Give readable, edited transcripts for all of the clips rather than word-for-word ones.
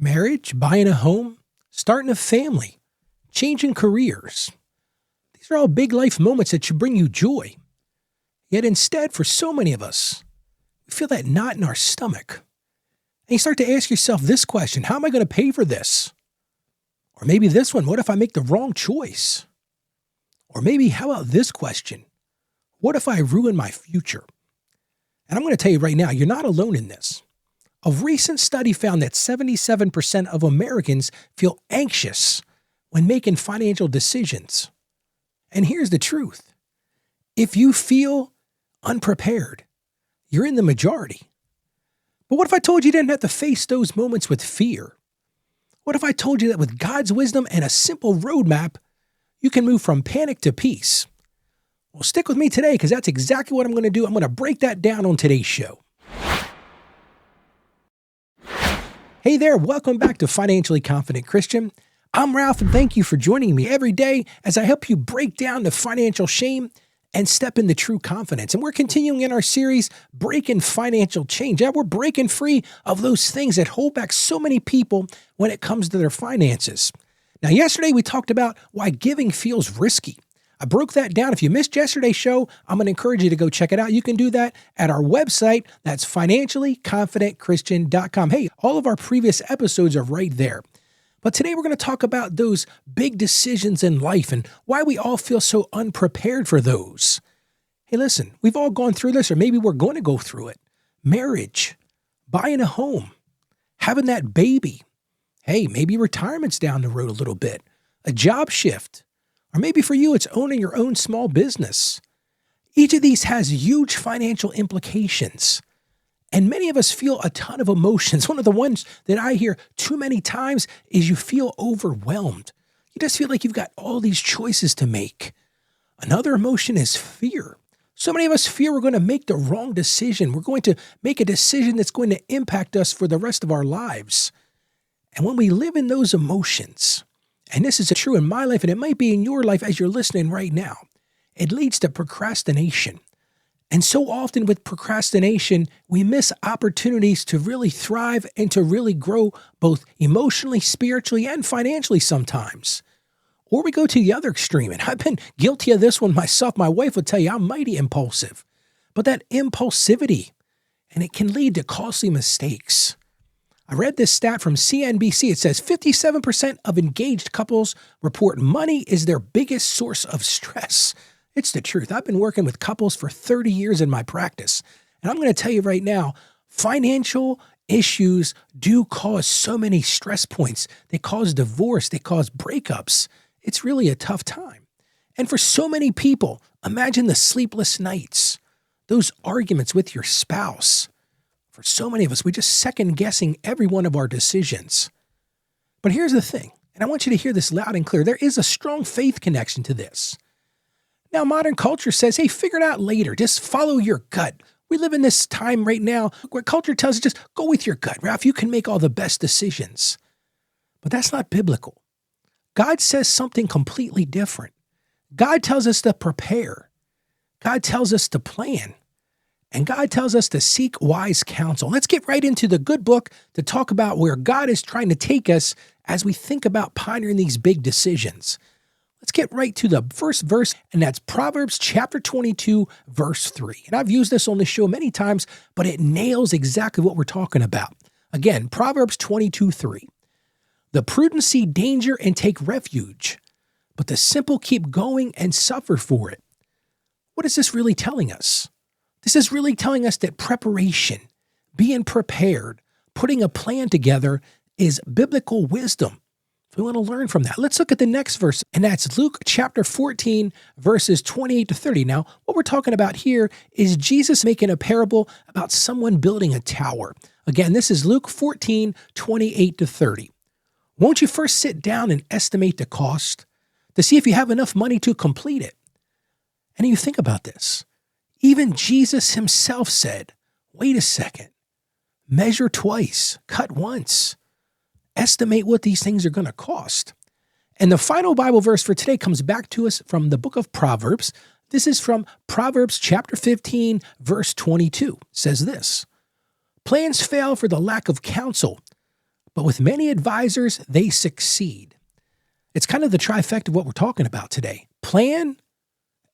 Marriage, buying a home, starting a family, changing careers. These are all big life moments that should bring you joy. Yet instead, for so many of us, we feel that knot in our stomach. And you start to ask yourself this question: how am I going to pay for this? Or maybe this one: what if I make the wrong choice? Or maybe, how about this question: what if I ruin my future? And I'm going to tell you right now, you're not alone in this. A recent study found that 77% of Americans feel anxious when making financial decisions. And here's the truth: if you feel unprepared, you're in the majority. But what if I told you didn't have to face those moments with fear? What if I told you that with God's wisdom and a simple roadmap, you can move from panic to peace? Well, stick with me today, because that's exactly what I'm going to do. I'm going to break that down on today's show. Hey there, welcome back to Financially Confident Christian. I'm Ralph, and thank you for joining me every day as I help you break down the financial shame and step into true confidence. And we're continuing in our series, Breaking Financial Change. Yeah, we're breaking free of those things that hold back so many people when it comes to their finances. Now, yesterday we talked about why giving feels risky. I broke that down. If you missed yesterday's show, I'm going to encourage you to go check it out. You can do that at our website. That's financiallyconfidentchristian.com. Hey, all of our previous episodes are right there. But today we're going to talk about those big decisions in life and why we all feel so unprepared for those. Hey, listen, we've all gone through this, or maybe we're going to go through it. Marriage, buying a home, having that baby. Hey, maybe retirement's down the road a little bit, a job shift. Or maybe for you, it's owning your own small business. Each of these has huge financial implications. And many of us feel a ton of emotions. One of the ones that I hear too many times is you feel overwhelmed. You just feel like you've got all these choices to make. Another emotion is fear. So many of us fear we're going to make the wrong decision. We're going to make a decision that's going to impact us for the rest of our lives. And when we live in those emotions, and this is true in my life, and it might be in your life as you're listening right now, it leads to procrastination. And so often with procrastination, we miss opportunities to really thrive and to really grow both emotionally, spiritually, and financially sometimes. Or we go to the other extreme, and I've been guilty of this one myself. My wife will tell you I'm mighty impulsive. But that impulsivity, and it can lead to costly mistakes. I read this stat from CNBC. It says 57% of engaged couples report money is their biggest source of stress. It's the truth. I've been working with couples for 30 years in my practice. And I'm going to tell you right now, financial issues do cause so many stress points. They cause divorce. They cause breakups. It's really a tough time. And for so many people, imagine the sleepless nights, those arguments with your spouse. For so many of us, we're just second-guessing every one of our decisions. But here's the thing, and I want you to hear this loud and clear. There is a strong faith connection to this. Now, modern culture says, hey, figure it out later. Just follow your gut. We live in this time right now where culture tells you just go with your gut. Ralph, you can make all the best decisions. But that's not biblical. God says something completely different. God tells us to prepare. God tells us to plan. And God tells us to seek wise counsel. Let's get right into the good book to talk about where God is trying to take us as we think about pondering these big decisions. Let's get right to the first verse, and that's Proverbs chapter 22, verse 3. And I've used this on the show many times, but it nails exactly what we're talking about. Again, Proverbs 22, 3. The prudent see danger and take refuge, but the simple keep going and suffer for it. What is this really telling us? This is really telling us that preparation, being prepared, putting a plan together is biblical wisdom. We want to learn from that. Let's look at the next verse, and that's Luke chapter 14, verses 28 to 30. Now, what we're talking about here is Jesus making a parable about someone building a tower. Again, this is Luke 14, 28 to 30. Won't you first sit down and estimate the cost to see if you have enough money to complete it? And you think about this. Even Jesus himself said, wait a second, measure twice, cut once, estimate what these things are going to cost. And the final Bible verse for today comes back to us from the book of Proverbs. This is from Proverbs chapter 15, verse 22. It says this: plans fail for the lack of counsel, but with many advisors, they succeed. It's kind of the trifecta of what we're talking about today. Plan,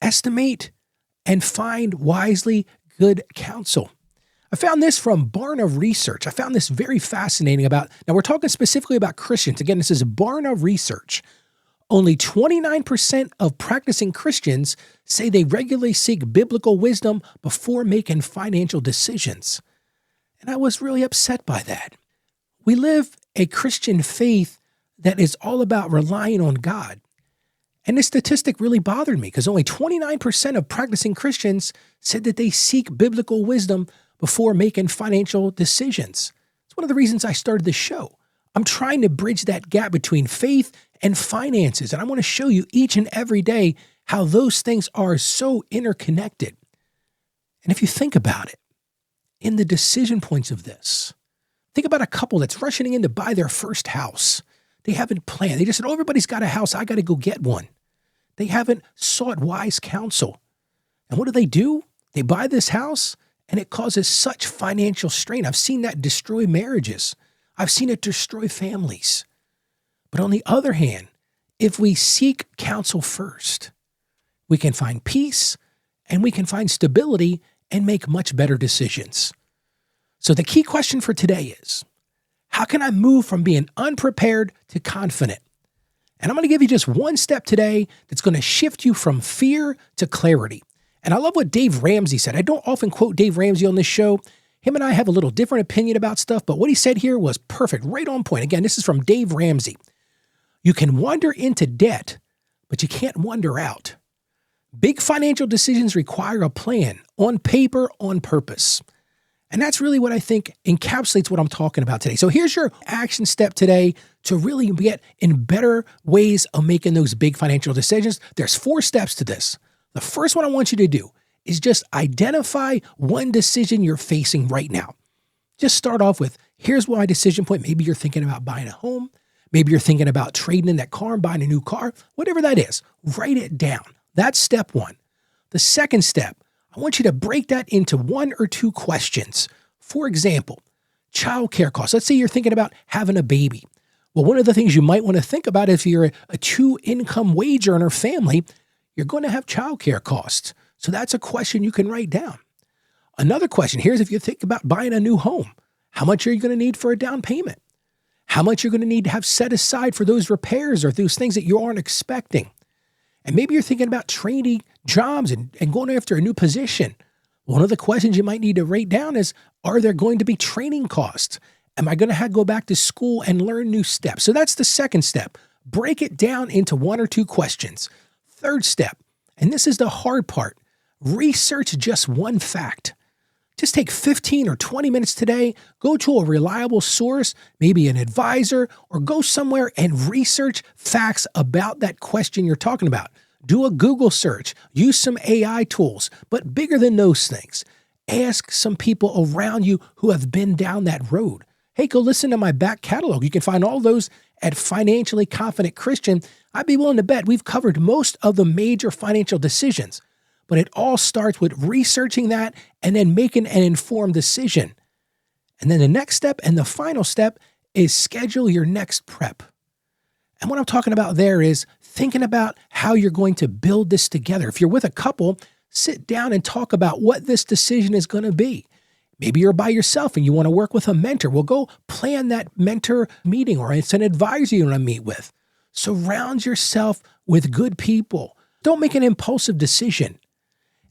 estimate, and find wisely good counsel. I found this from Barna Research. I found this very fascinating now we're talking specifically about Christians. Again, this is Barna Research. Only 29% of practicing Christians say they regularly seek biblical wisdom before making financial decisions. And I was really upset by that. We live a Christian faith that is all about relying on God. And this statistic really bothered me because only 29% of practicing Christians said that they seek biblical wisdom before making financial decisions. It's one of the reasons I started this show. I'm trying to bridge that gap between faith and finances, and I want to show you each and every day how those things are so interconnected. And if you think about it, in the decision points of this, think about a couple that's rushing in to buy their first house. They haven't planned. They just said, oh, everybody's got a house. I got to go get one. They haven't sought wise counsel. And what do? They buy this house, and it causes such financial strain. I've seen that destroy marriages. I've seen it destroy families. But on the other hand, if we seek counsel first, we can find peace and we can find stability and make much better decisions. So the key question for today is, how can I move from being unprepared to confident? And I'm going to give you just one step today that's going to shift you from fear to clarity. And I love what Dave Ramsey said. I don't often quote Dave Ramsey on this show. Him and I have a little different opinion about stuff, but what he said here was perfect, right on point. Again, this is from Dave Ramsey. You can wander into debt, but you can't wander out. Big financial decisions require a plan, on paper, on purpose. And that's really what I think encapsulates what I'm talking about today. So here's your action step today to really get in better ways of making those big financial decisions. There's 4 steps to this. The first one I want you to do is just identify one decision you're facing right now. Just start off with, here's my decision point. Maybe you're thinking about buying a home. Maybe you're thinking about trading in that car and buying a new car. Whatever that is, write it down. That's step 1. The second step, I want you to break that into 1 or 2 questions. For example, childcare costs. Let's say you're thinking about having a baby. Well, one of the things you might want to think about if you're a 2-income wage earner family, you're going to have childcare costs. So that's a question you can write down. Another question, here's if you think about buying a new home. How much are you going to need for a down payment? How much you're going to need to have set aside for those repairs or those things that you aren't expecting? And maybe you're thinking about training jobs and going after a new position. One of the questions you might need to write down is, are there going to be training costs? Am I going to have to go back to school and learn new steps? So that's the second step. Break it down into 1 or 2 questions. Third step, and this is the hard part, research just one fact. Just take 15 or 20 minutes today, go to a reliable source, maybe an advisor, or go somewhere and research facts about that question you're talking about. Do a Google search, use some AI tools, but bigger than those things, ask some people around you who have been down that road. Hey, go listen to my back catalog. You can find all those at Financially Confident Christian. I'd be willing to bet we've covered most of the major financial decisions. But it all starts with researching that and then making an informed decision. And then the next step and the final step is schedule your next prep. And what I'm talking about there is thinking about how you're going to build this together. If you're with a couple, sit down and talk about what this decision is going to be. Maybe you're by yourself and you want to work with a mentor. Well, go plan that mentor meeting, or it's an advisor you want to meet with. Surround yourself with good people. Don't make an impulsive decision.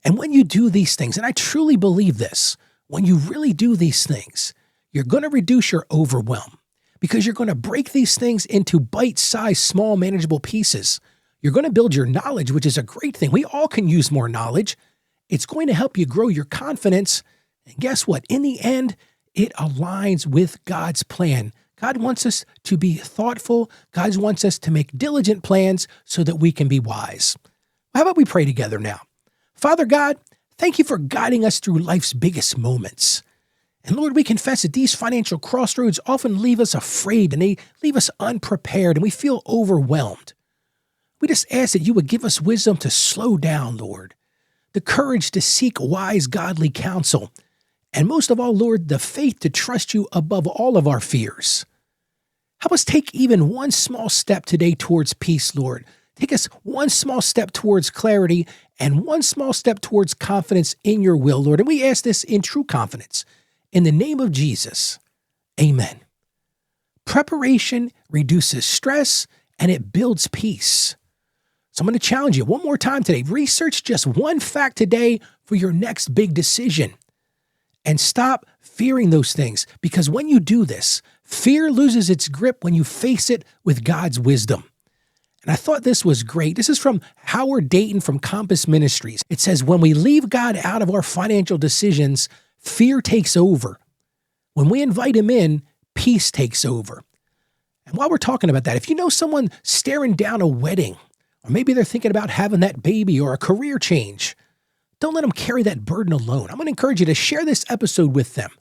And when you do these things, and I truly believe this, when you really do these things, you're going to reduce your overwhelm because you're going to break these things into bite-sized, small, manageable pieces. You're going to build your knowledge, which is a great thing. We all can use more knowledge. It's going to help you grow your confidence. And guess what? In the end, it aligns with God's plan. God wants us to be thoughtful. God wants us to make diligent plans so that we can be wise. How about we pray together now? Father God, thank you for guiding us through life's biggest moments. And Lord, we confess that these financial crossroads often leave us afraid and they leave us unprepared and we feel overwhelmed. We just ask that you would give us wisdom to slow down, Lord, the courage to seek wise, godly counsel, and most of all, Lord, the faith to trust you above all of our fears. Help us take even one small step today towards peace, Lord. Take us one small step towards clarity and one small step towards confidence in your will, Lord. And we ask this in true confidence. In the name of Jesus, amen. Preparation reduces stress and it builds peace. So I'm going to challenge you one more time today. Research just one fact today for your next big decision. And stop fearing those things, because when you do this, fear loses its grip when you face it with God's wisdom. And I thought this was great. This is from Howard Dayton from Compass Ministries. It says, when we leave God out of our financial decisions, fear takes over. When we invite him in, peace takes over. And while we're talking about that, if you know someone staring down a wedding, or maybe they're thinking about having that baby or a career change, don't let them carry that burden alone. I'm going to encourage you to share this episode with them.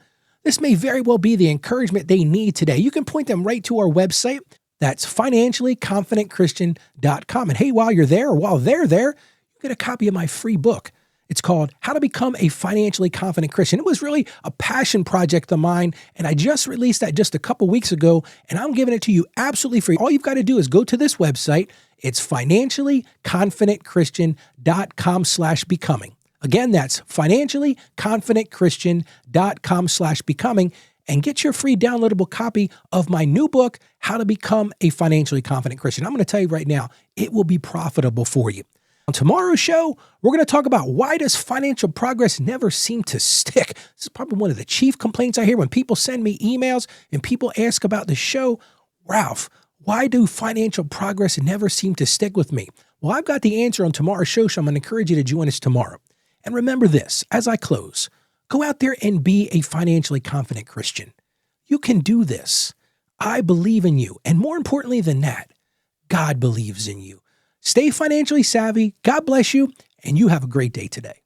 This may very well be the encouragement they need today. You can point them right to our website. That's financiallyconfidentchristian.com. And hey, while you're there, or while they're there, you get a copy of my free book. It's called How to Become a Financially Confident Christian. It was really a passion project of mine, and I just released that just a couple weeks ago, and I'm giving it to you absolutely free. All you've got to do is go to this website. It's financiallyconfidentchristian.com/becoming. Again, that's financiallyconfidentchristian.com/becoming, and get your free downloadable copy of my new book, How to Become a Financially Confident Christian. I'm going to tell you right now, it will be profitable for you. On tomorrow's show, we're going to talk about why does financial progress never seem to stick. This is probably one of the chief complaints I hear when people send me emails and people ask about the show. Ralph, why do financial progress never seem to stick with me? Well, I've got the answer on tomorrow's show, so I'm going to encourage you to join us tomorrow. And remember this, as I close, go out there and be a financially confident Christian. You can do this. I believe in you. And more importantly than that, God believes in you. Stay financially savvy. God bless you. And you have a great day today.